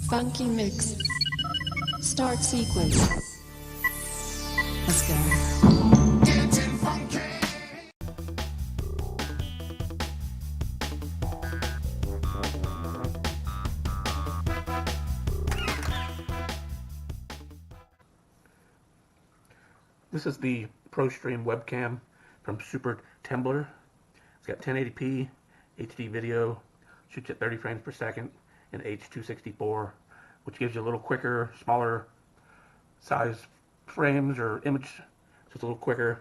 Funky mix. Start sequence. Let's go. Getting funky. This is the ProStream webcam from Supertemplor. It's got 1080p HD video, shoots at 30 frames per second, and H.264, which gives you a little quicker, smaller size frames or image, so it's a little quicker.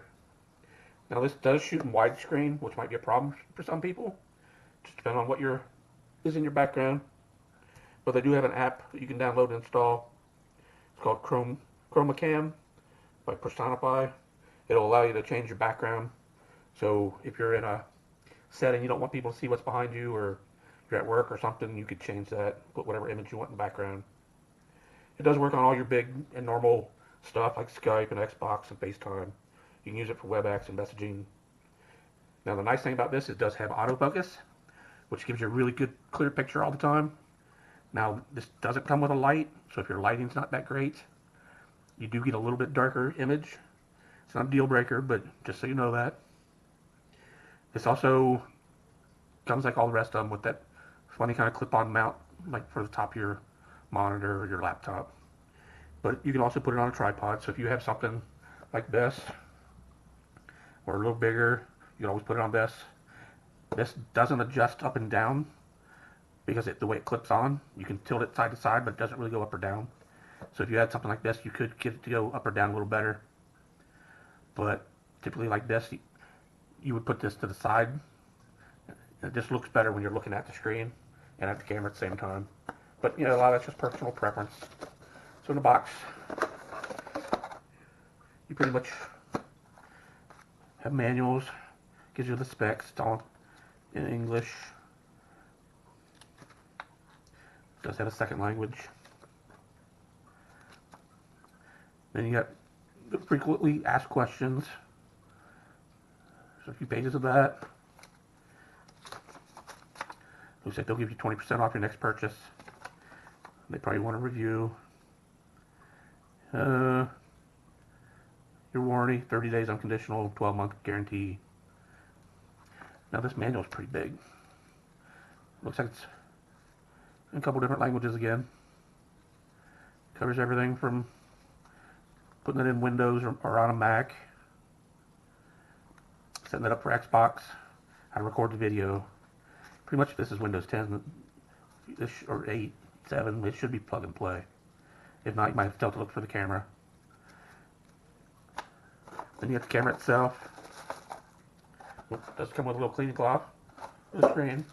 Now this does shoot in widescreen, which might be a problem for some people, just depending on what is in your background. But they do have an app that you can download and install. It's called Webcam by Personify. It'll allow you to change your background. So if you're in a setting you don't want people to see what's behind you, or you're at work or something, you could change that, put whatever image you want in the background. It does work on all your big and normal stuff like Skype and Xbox and FaceTime. You can use it for WebEx and messaging. Now the nice thing about this is it does have autofocus, which gives you a really good clear picture all the time. Now this doesn't come with a light, so if your lighting's not that great, you do get a little bit darker image. It's not a deal breaker, but just so you know that. This also comes like all the rest of them with that funny kind of clip-on mount, like for the top of your monitor or your laptop. But you can also put it on a tripod, so if you have something like this, or a little bigger, you can always put it on this. This doesn't adjust up and down because the way it clips on, you can tilt it side to side, but it doesn't really go up or down. So if you had something like this, you could get it to go up or down a little better. But typically like this, you would put this to the side. It just looks better when you're looking at the screen and at the camera at the same time. But, you know, a lot of that's just personal preference. So in the box, you pretty much have manuals, gives you the specs. It's all in English. It does have a second language. Then you got the frequently asked questions. There's a few pages of that. Looks like they'll give you 20% off your next purchase. They probably want a review. Your warranty, 30 days unconditional, 12-month guarantee. Now this manual is pretty big. Looks like it's in a couple different languages again. Covers everything from putting it in Windows or on a Mac, setting it up for Xbox, how to record the video. Pretty much this is Windows 10, or 8, 7, it should be plug and play. If not, you might still have to look for the camera. Then you got the camera itself. It does come with a little cleaning cloth for the screen.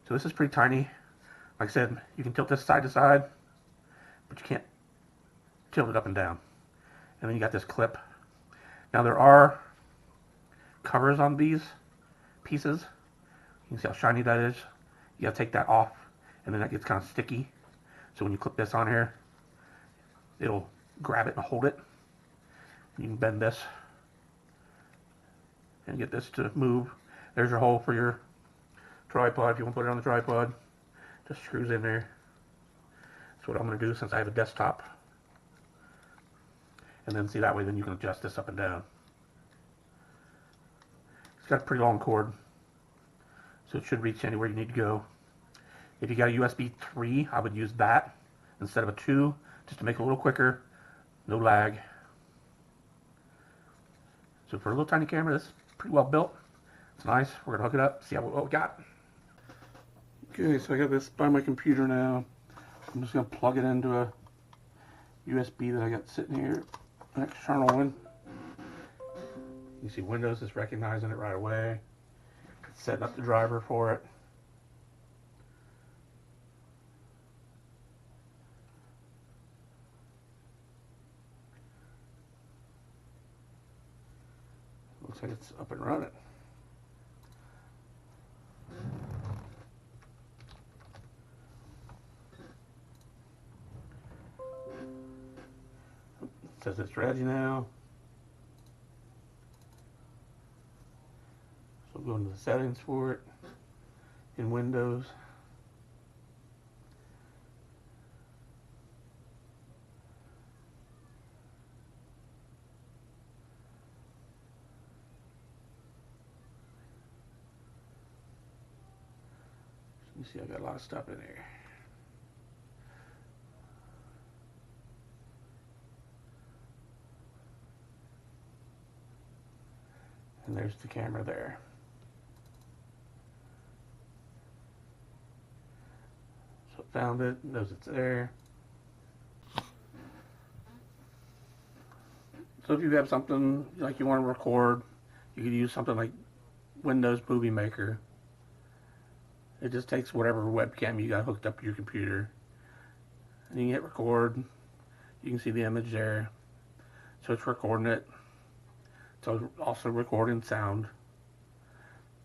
So this is pretty tiny. Like I said, you can tilt this side to side, but you can't tilt it up and down. And then you got this clip. Now there are covers on these pieces. You can see how shiny that is. You gotta take that off, and then that gets kind of sticky. So when you clip this on here, it'll grab it and hold it. You can bend this and get this to move. There's your hole for your tripod if you want to put it on the tripod. Just screws in there. That's what I'm going to do since I have a desktop. And then see, that way then you can adjust this up and down. It's got a pretty long cord, so it should reach anywhere you need to go. If you got a USB 3, I would use that instead of a 2, just to make it a little quicker, no lag. So for a little tiny camera, this is pretty well built. It's nice. We're going to hook it up, see what we got. Okay, so I got this by my computer now. I'm just going to plug it into a USB that I got sitting here, an external one. You see Windows is recognizing it right away. It's setting up the driver for it. Looks like it's up and running. It says it's ready now. So go into the settings for it in Windows. You see I got a lot of stuff in here. And there's the camera there. So it found it, knows it's there. So if you have something like you want to record, you could use something like Windows Movie Maker. It just takes whatever webcam you got hooked up to your computer. And you can hit record. You can see the image there. So it's recording it. So also recording sound,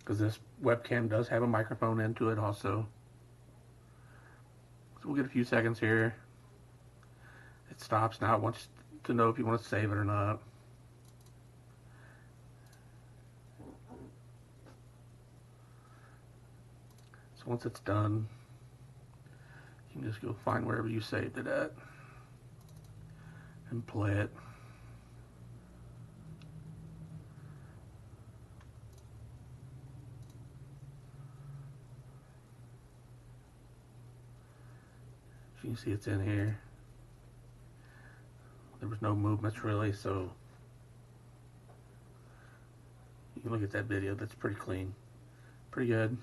because this webcam does have a microphone into it also. So we'll get a few seconds here. It stops now. It wants to know if you want to save it or not. So once it's done, you can just go find wherever you saved it at and play it. You can see it's in here. There was no movements really, so you can look at that video. That's pretty clean. Pretty good.